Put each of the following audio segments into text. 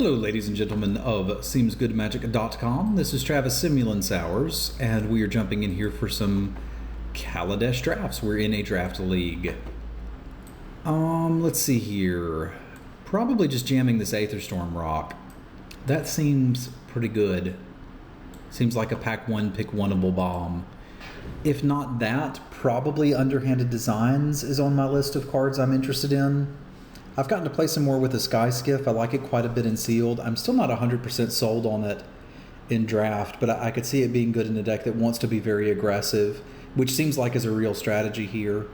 Hello, ladies and gentlemen of SeemsGoodMagic.com. This is Travis Simulant Sowers, and we are jumping in here for some Kaladesh drafts. We're in a draft league. Let's see here. Probably just jamming this Aetherstorm rock. That seems pretty good. Seems like a pack one, pick oneable bomb. If not that, probably Underhanded Designs is on my list of cards I'm interested in. I've gotten to play some more with the Sky Skiff. I like it quite a bit in Sealed. I'm still not 100% sold on it in Draft, but I could see it being good in a deck that wants to be very aggressive, which seems like is a real strategy here.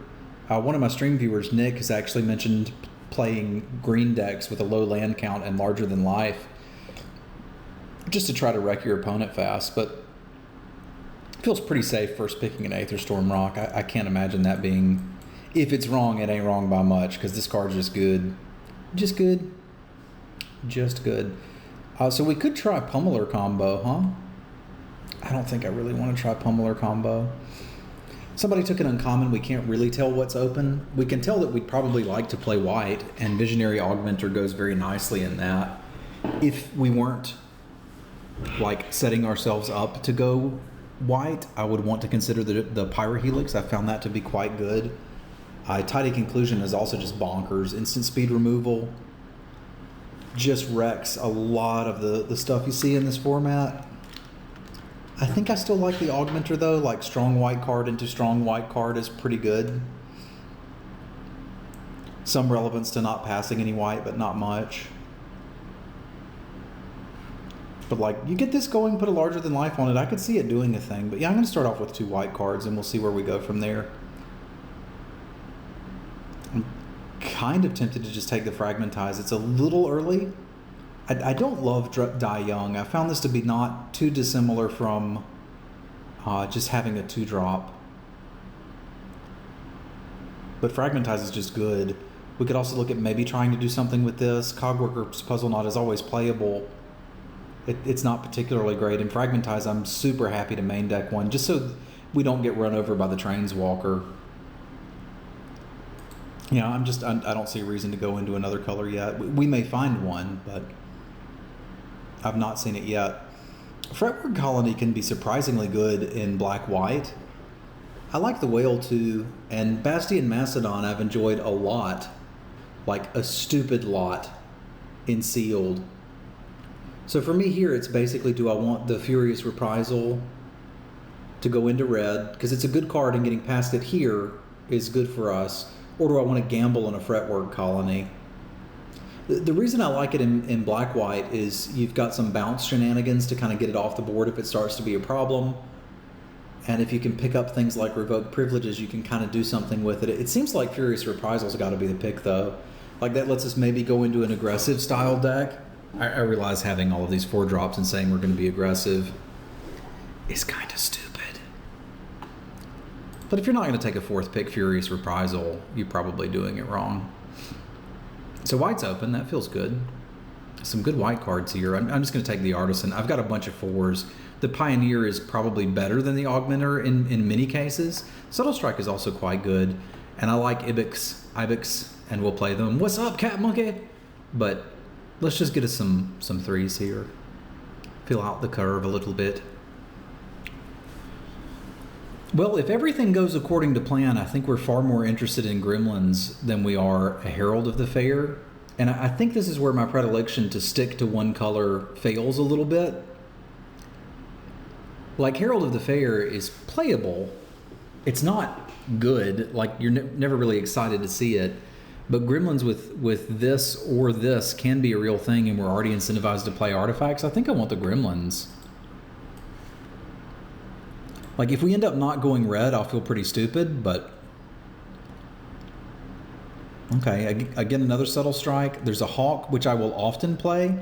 One of my stream viewers, Nick, has actually mentioned playing green decks with a low land count and larger than life, just to try to wreck your opponent fast, but it feels pretty safe first picking an Aetherstorm rock. I can't imagine that being... If it's wrong, it ain't wrong by much, because this card's just good. Just good. Just good. So we could try Pummeler combo, huh? I don't think I really want to try Pummeler combo. Somebody took an uncommon. We can't really tell what's open. We can tell that we'd probably like to play white, and Visionary Augmenter goes very nicely in that. If we weren't like setting ourselves up to go white, I would want to consider the Pyrohelix. I found that to be quite good. Tidy Conclusion is also just bonkers. Instant speed removal just wrecks a lot of the stuff you see in this format. I think I still like the Augmenter though, like strong white card into strong white card is pretty good. Some relevance to not passing any white, but not much. But like, you get this going, put a larger than life on it, I could see it doing a thing. But yeah, I'm going to start off with 2 white cards and we'll see where we go from there. I'm kind of tempted to just take the Fragmentize. It's a little early. I don't love Die Young. I found this to be not too dissimilar from just having a 2-drop. But Fragmentize is just good. We could also look at maybe trying to do something with this. Cogworker's Puzzle Knot is always playable. It's not particularly great. In Fragmentize, I'm super happy to main deck one, just so we don't get run over by the Trainswalker. Yeah, I don't see a reason to go into another color yet. We may find one, but I've not seen it yet. Fretwork Colony can be surprisingly good in black-white. I like the Whale too, and Bastion Macedon I've enjoyed a lot, like a stupid lot, in Sealed. So for me here, it's basically, do I want the Furious Reprisal to go into red, because it's a good card and getting past it here is good for us, or do I want to gamble on a Fretwork Colony? The reason I like it in black-white is you've got some bounce shenanigans to kind of get it off the board if it starts to be a problem. And if you can pick up things like Revoke Privileges, you can kind of do something with it. It seems like Furious Reprisal's got to be the pick, though. Like, that lets us maybe go into an aggressive style deck. I realize having all of these 4-drops and saying we're going to be aggressive is kind of stupid. But if you're not going to take a 4th pick Furious Reprisal, you're probably doing it wrong. So white's open. That feels good. Some good white cards here. I'm just going to take the Artisan. I've got a bunch of 4s. The Pioneer is probably better than the Augmenter in many cases. Subtle Strike is also quite good. And I like Ibex, and we'll play them. What's up, Cat Monkey? But let's just get us some 3s here. Fill out the curve a little bit. Well, if everything goes according to plan, I think we're far more interested in Gremlins than we are a Herald of the Fair. And I think this is where my predilection to stick to one color fails a little bit. Like, Herald of the Fair is playable. It's not good. Like, you're never really excited to see it. But Gremlins with this or this can be a real thing, and we're already incentivized to play artifacts. I think I want the Gremlins. Like, if we end up not going red, I'll feel pretty stupid, but... Okay, again, another Subtle Strike. There's a Hawk, which I will often play.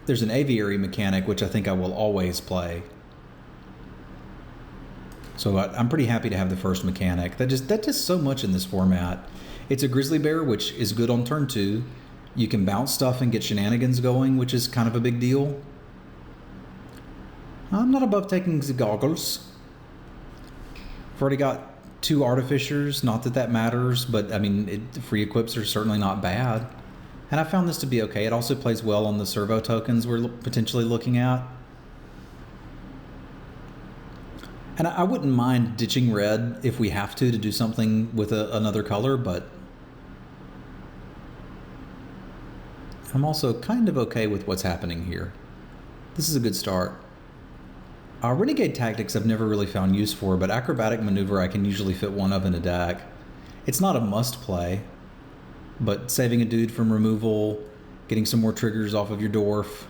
There's an Aviary mechanic, which I think I will always play. So I'm pretty happy to have the first mechanic. That does so much in this format. It's a Grizzly Bear, which is good on turn 2. You can bounce stuff and get shenanigans going, which is kind of a big deal. I'm not above taking the Goggles. I've already got 2 Artificers. Not that matters, but I mean, free equips are certainly not bad. And I found this to be okay. It also plays well on the servo tokens we're potentially looking at. And I wouldn't mind ditching red if we have to do something with another color, but I'm also kind of okay with what's happening here. This is a good start. Renegade Tactics I've never really found use for, but Acrobatic Maneuver I can usually fit one of in a deck. It's not a must play, but saving a dude from removal, getting some more triggers off of your dwarf.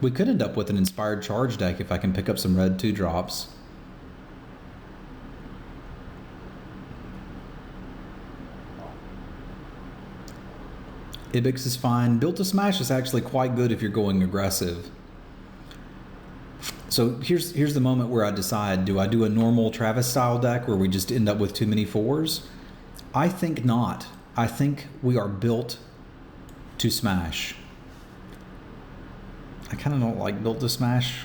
We could end up with an Inspired Charge deck if I can pick up some red 2-drops. Ibix is fine. Built to Smash is actually quite good if you're going aggressive. So here's the moment where I decide, do I do a normal Travis style deck where we just end up with too many 4s? I think not. I think we are built to smash. I kind of don't like built to smash,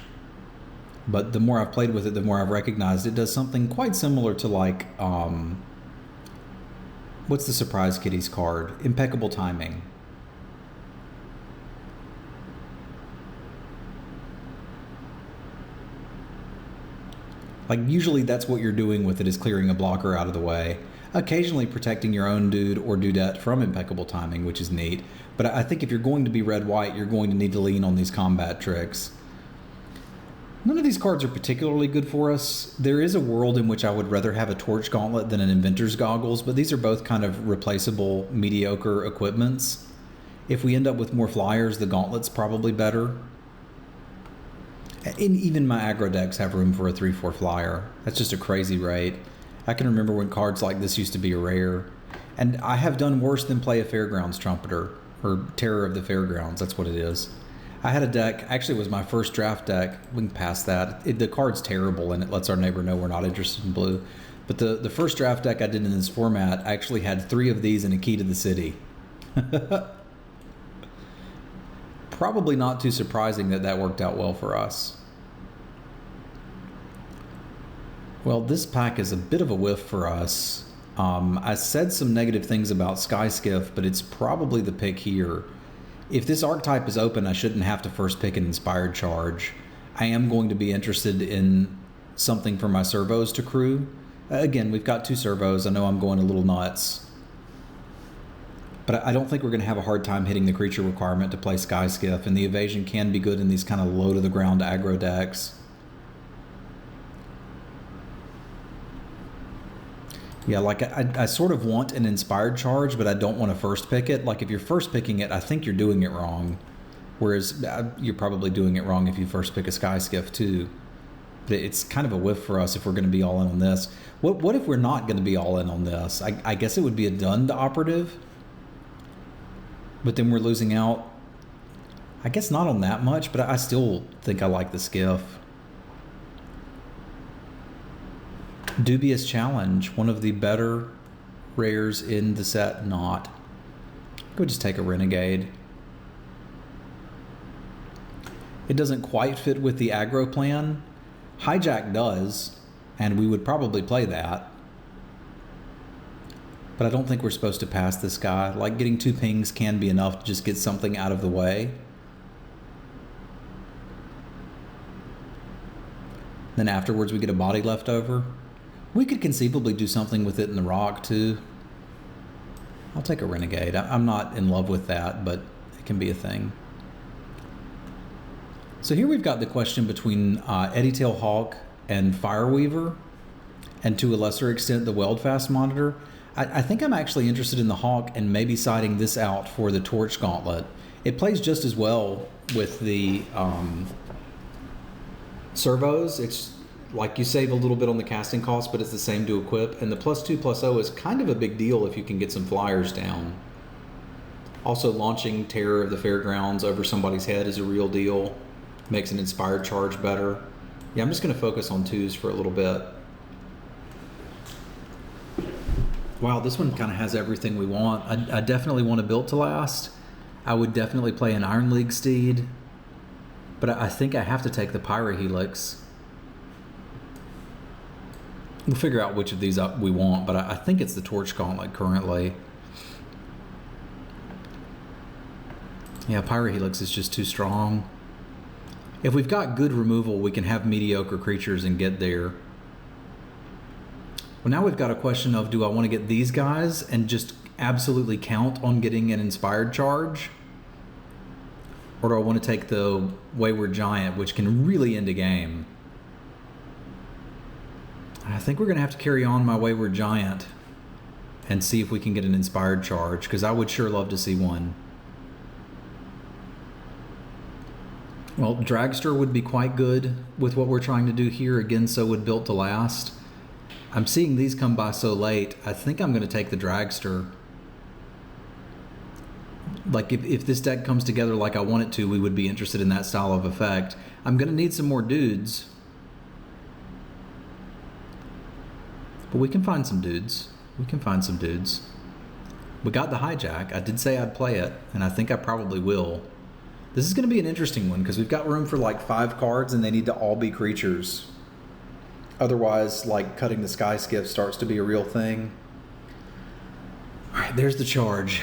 but the more I've played with it, the more I've recognized it does something quite similar to like, what's the Surprise Kitties card? Impeccable Timing. Like usually that's what you're doing with it, is clearing a blocker out of the way. Occasionally protecting your own dude or dudette from Impeccable Timing, which is neat. But I think if you're going to be red-white, you're going to need to lean on these combat tricks. None of these cards are particularly good for us. There is a world in which I would rather have a Torch Gauntlet than an Inventor's Goggles, but these are both kind of replaceable, mediocre equipments. If we end up with more flyers, the Gauntlet's probably better. And even my aggro decks have room for a 3/4 flyer. That's just a crazy rate. I can remember when cards like this used to be a rare. And I have done worse than play a Fairgrounds Trumpeter, or Terror of the Fairgrounds, that's what it is. I had a deck, actually it was my first draft deck, we can pass that. The card's terrible and it lets our neighbor know we're not interested in blue. But the first draft deck I did in this format actually had 3 of these and a Key to the City. Probably not too surprising that that worked out well for us. Well, this pack is a bit of a whiff for us. I said some negative things about Sky Skiff, but it's probably the pick here. If this archetype is open, I shouldn't have to first pick an Inspired Charge. I am going to be interested in something for my servos to crew. Again, we've got 2 servos. I know I'm going a little nuts. But I don't think we're going to have a hard time hitting the creature requirement to play Sky Skiff, and the evasion can be good in these kind of low-to-the-ground aggro decks. Yeah, like I sort of want an Inspired Charge, but I don't want to first pick it. Like if you're first picking it, I think you're doing it wrong. Whereas you're probably doing it wrong if you first pick a Sky Skiff too. But it's kind of a whiff for us if we're going to be all in on this. What if we're not going to be all in on this? I guess it would be a Dund operative. But then we're losing out. I guess not on that much, but I still think I like the Skiff. Dubious Challenge, one of the better rares in the set, not. Go just take a Renegade. It doesn't quite fit with the aggro plan. Hijack does, and we would probably play that. But I don't think we're supposed to pass this guy. Like getting 2 pings can be enough to just get something out of the way. Then afterwards we get a body left over. We could conceivably do something with it in the rock too. I'll take a Renegade. I'm not in love with that, but it can be a thing. So here we've got the question between Eddytail Hawk and Fireweaver, and to a lesser extent the Weldfast Monitor. I think I'm actually interested in the Hawk and maybe siding this out for the Torch Gauntlet. It plays just as well with the servos. It's like you save a little bit on the casting cost, but it's the same to equip. And the +2/+0 is kind of a big deal if you can get some flyers down. Also, launching Terror of the Fairgrounds over somebody's head is a real deal. Makes an Inspired Charge better. Yeah, I'm just going to focus on 2s for a little bit. Wow, this one kind of has everything we want. I definitely want a Built to Last. I would definitely play an Iron League Steed. But I think I have to take the Pyrohelix. We'll figure out which of these we want, but I think it's the Torch Gauntlet currently. Yeah, Pyrohelix is just too strong. If we've got good removal, we can have mediocre creatures and get there. Well, now we've got a question of, do I want to get these guys and just absolutely count on getting an Inspired Charge? Or do I want to take the Wayward Giant, which can really end a game? I think we're going to have to carry on my Wayward Giant and see if we can get an Inspired Charge, because I would sure love to see one. Well, Dragster would be quite good with what we're trying to do here. Again, so would Built to Last. I'm seeing these come by so late. I think I'm going to take the Dragster. Like, if this deck comes together like I want it to, we would be interested in that style of effect. I'm going to need some more dudes. But we can find some dudes. We can find some dudes. We got the Hijack. I did say I'd play it, and I think I probably will. This is going to be an interesting one because we've got room for like 5 cards and they need to all be creatures. Otherwise, like, cutting the Sky Skiff starts to be a real thing. All right, there's the charge.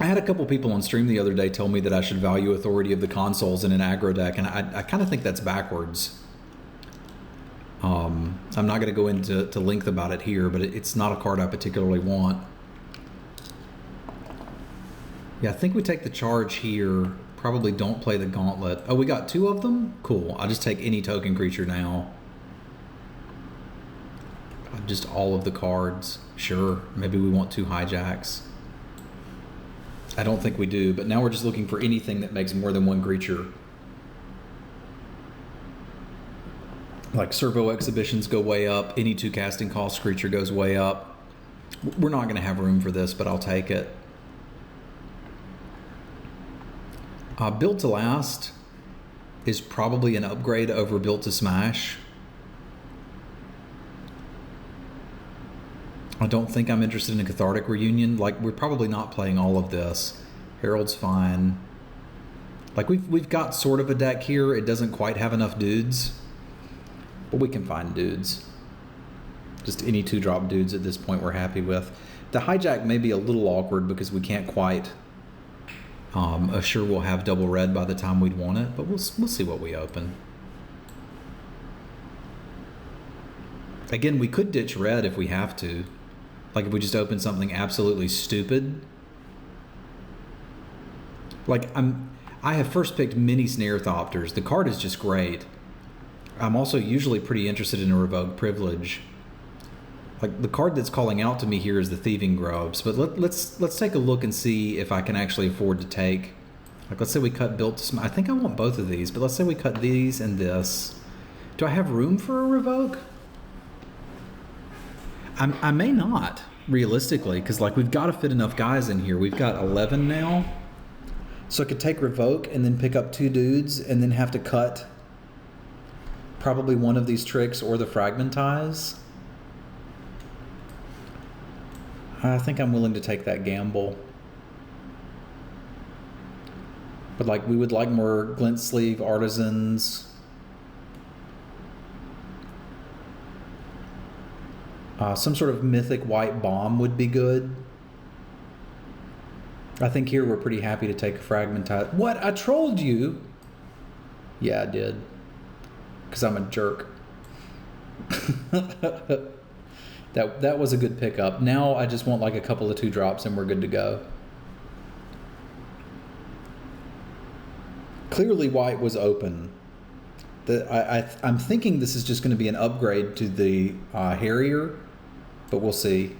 I had a couple people on stream the other day tell me that I should value Authority of the Consuls in an aggro deck, and I kind of think that's backwards. I'm not going to go into length about it here, but it's not a card I particularly want. Yeah, I think we take the charge here. Probably don't play the Gauntlet. Oh, we got 2 of them? Cool. I'll just take any token creature now. Just all of the cards. Sure. Maybe we want 2 hijacks. I don't think we do, but now we're just looking for anything that makes more than 1 creature. Like Servo Exhibitions go way up. Any 2 casting cost creature goes way up. We're not going to have room for this, but I'll take it. Built to Last is probably an upgrade over Built to Smash. I don't think I'm interested in a Cathartic Reunion. Like, we're probably not playing all of this. Herald's fine. Like, we've got sort of a deck here. It doesn't quite have enough dudes, but we can find dudes. Just any 2-drop dudes at this point we're happy with. The Hijack may be a little awkward because we can't quite assure we'll have double red by the time we'd want it, but we'll see what we open. Again, we could ditch red if we have to. Like, if we just open something absolutely stupid. Like, I have first picked Mini Snare Thopters. The card is just great. I'm also usually pretty interested in a Revoke Privilege. Like, the card that's calling out to me here is the Thieving Grubs, but let's take a look and see if I can actually afford to take. Like, let's say we cut Built to Smash. I think I want both of these, but let's say we cut these and this. Do I have room for a Revoke? I may not, realistically, because, like, we've got to fit enough guys in here. We've got 11 now. So I could take Revoke and then pick up 2 dudes and then have to cut probably one of these tricks or the Fragmentize. I think I'm willing to take that gamble. But, like, we would like more Glint Sleeve Artisans. Some sort of mythic white bomb would be good. I think here we're pretty happy to take a Fragmentize. What? I trolled you? Yeah, I did. Because I'm a jerk. That was a good pickup. Now I just want like a couple of 2-drops and we're good to go. Clearly white was open. I'm thinking this is just going to be an upgrade to the Harrier, but we'll see.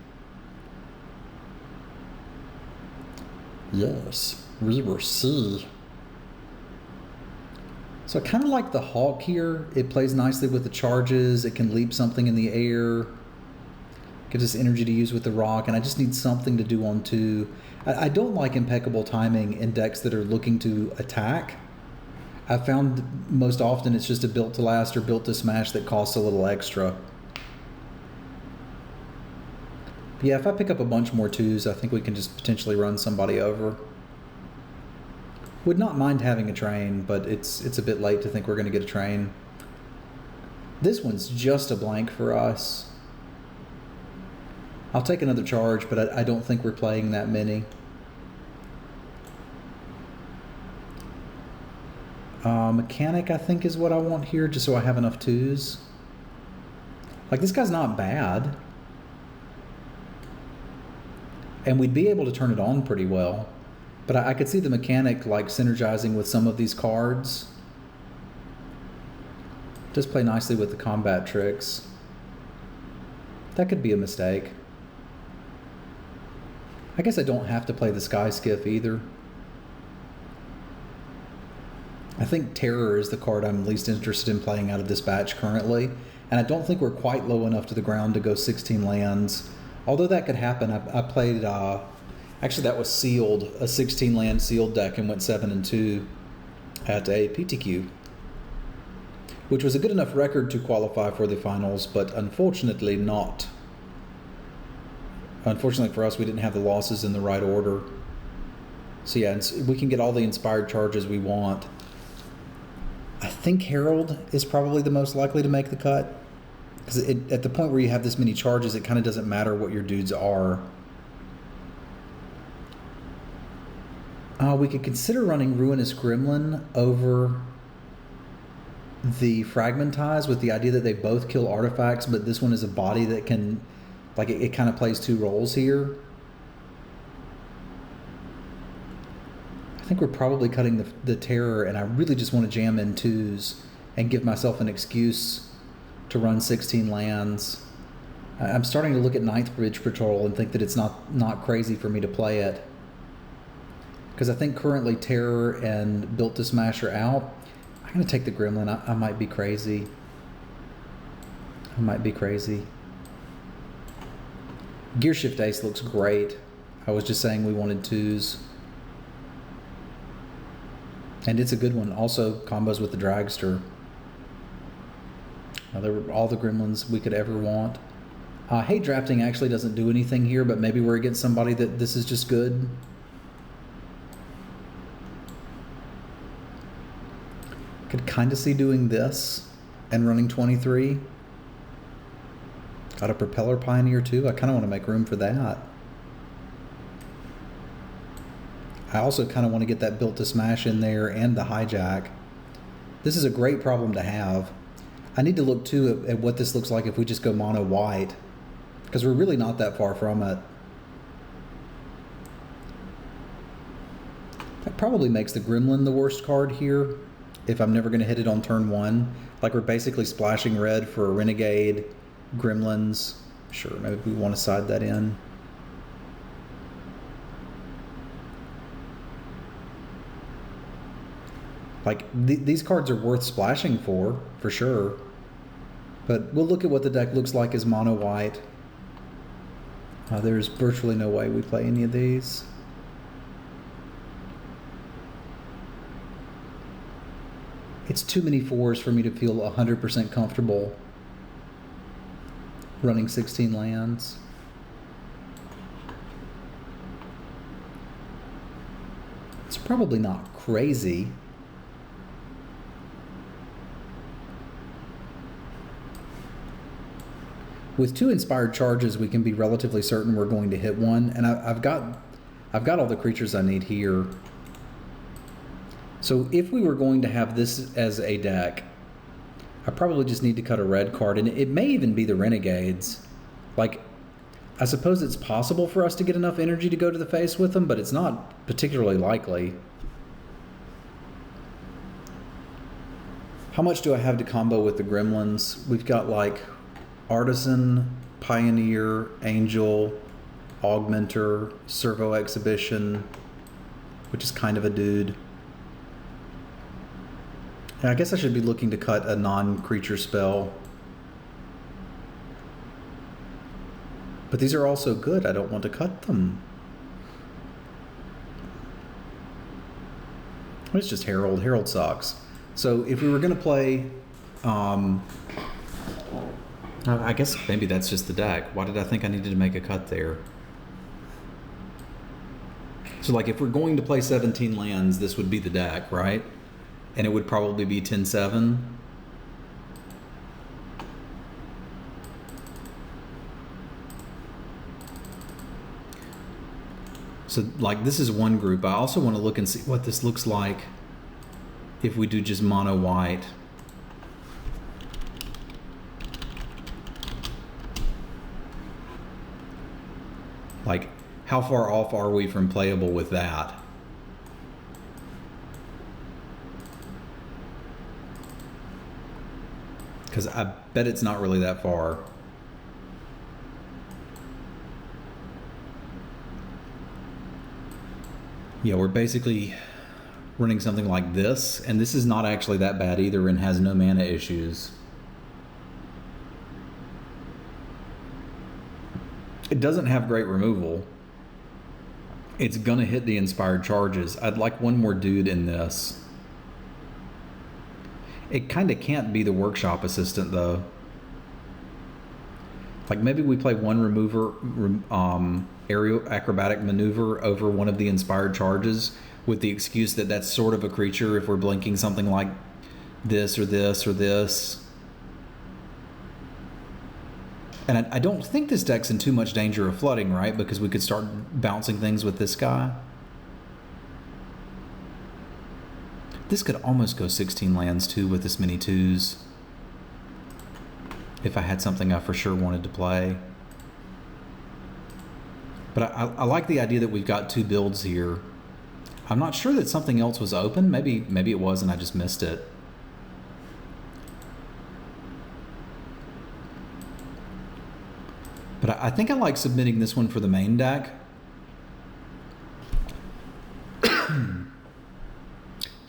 Yes, we will see. So I kind of like the Hawk here. It plays nicely with the charges. It can leap something in the air. Gives us energy to use with the rock, and I just need something to do on 2. I don't like impeccable timing in decks that are looking to attack. I found most often it's just a Built to Last or Built to Smash that costs a little extra. But yeah, if I pick up a bunch more 2s, I think we can just potentially run somebody over. Would not mind having a train, but it's a bit late to think we're going to get a train. This one's just a blank for us. I'll take another charge, but I don't think we're playing that many. Mechanic, I think, is what I want here, just so I have enough twos. Like, this guy's not bad. And we'd be able to turn it on pretty well. But I could see the mechanic, like, synergizing with some of these cards. Just play nicely with the combat tricks. That could be a mistake. I guess I don't have to play the Sky Skiff either. I think Terror is the card I'm least interested in playing out of this batch currently, and I don't think we're quite low enough to the ground to go 16 lands. Although that could happen. I played, actually that was sealed, a 16 land sealed deck, and went 7-2 at a PTQ, which was a good enough record to qualify for the finals, but unfortunately not. Unfortunately for us, we didn't have the losses in the right order. So yeah, we can get all the inspired charges we want. I think Herald is probably the most likely to make the cut, because at the point where you have this many charges, it kind of doesn't matter what your dudes are. We could consider running Ruinous Gremlin over the Fragmentize with the idea that they both kill artifacts, but this one is a body that can, like, it kind of plays two roles here. I think we're probably cutting the Terror, and I really just want to jam in twos and give myself an excuse to run 16 lands. I'm starting to look at Ninth Bridge Patrol and think that it's not crazy for me to play it, because I think currently Terror and Built to Smash are out. I'm going to take the Gremlin. I might be crazy. Gearshift Ace looks great. I was just saying we wanted twos. And it's a good one. Also combos with the Dragster. They were all the Gremlins we could ever want. Hate Drafting actually doesn't do anything here, but maybe we're against somebody that this is just good. Could kind of see doing this and running 23. Got a Propeller Pioneer too. I kind of want to make room for that. I also kind of want to get that Built to Smash in there and the Hijack. This is a great problem to have. I need to look too at what this looks like if we just go mono white, because we're really not that far from it. That probably makes the Gremlin the worst card here if I'm never going to hit it on turn one. Like, we're basically splashing red for a Renegade, Gremlins. Sure, maybe we want to side that in. Like, these cards are worth splashing for sure. But we'll look at what the deck looks like as mono white. There's virtually no way we play any of these. It's too many fours for me to feel 100% comfortable running 16 lands. It's probably not crazy. With two inspired charges, we can be relatively certain we're going to hit one, and I've got all the creatures I need here. So if we were going to have this as a deck, I probably just need to cut a red card, and it may even be the Renegades. Like, I suppose it's possible for us to get enough energy to go to the face with them, but it's not particularly likely. How much do I have to combo with the Gremlins? We've got like Artisan, Pioneer, Angel, Augmenter, Servo Exhibition, which is kind of a dude. And I guess I should be looking to cut a non-creature spell. But these are also good. I don't want to cut them. It's just Herald. Herald sucks. So if we were going to play... I guess maybe that's just the deck. Why did I think I needed to make a cut there? So, like, if we're going to play 17 lands, this would be the deck, right? And it would probably be 10-7. So like this is one group. I also want to look and see what this looks like if we do just mono white. Like, how far off are we from playable with that? Because I bet it's not really that far. Yeah, we're basically running something like this, and this is not actually that bad either and has no mana issues. It doesn't have great removal. It's gonna hit the inspired charges. I'd like one more dude in this. It kind of can't be the workshop assistant though. Like maybe we play one remover, aerial acrobatic maneuver over one of the inspired charges with the excuse that that's sort of a creature if we're blinking something like this or this or this. And I don't think this deck's in too much danger of flooding, right? Because we could start bouncing things with this guy. This could almost go 16 lands too with this many twos. If I had something I for sure wanted to play. But I like the idea that we've got two builds here. I'm not sure that something else was open. Maybe it was and I just missed it. But I think I like submitting this one for the main deck.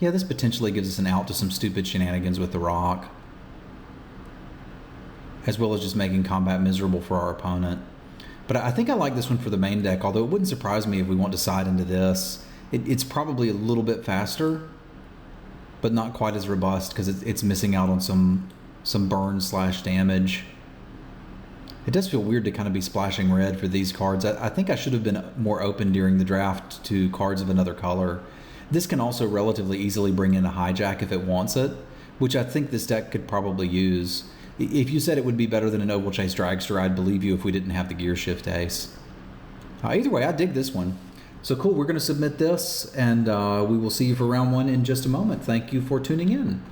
Yeah, this potentially gives us an out to some stupid shenanigans with the rock. As well as just making combat miserable for our opponent. But I think I like this one for the main deck, although it wouldn't surprise me if we want to side into this. It's probably a little bit faster, but not quite as robust because it's missing out on some burn / damage. It does feel weird to kind of be splashing red for these cards. I think I should have been more open during the draft to cards of another color. This can also relatively easily bring in a hijack if it wants it, which I think this deck could probably use. If you said it would be better than an Oval Chase Dragster, I'd believe you if we didn't have the Gear Shift Ace. Either way, I dig this one. So cool, we're going to submit this, and we will see you for round one in just a moment. Thank you for tuning in.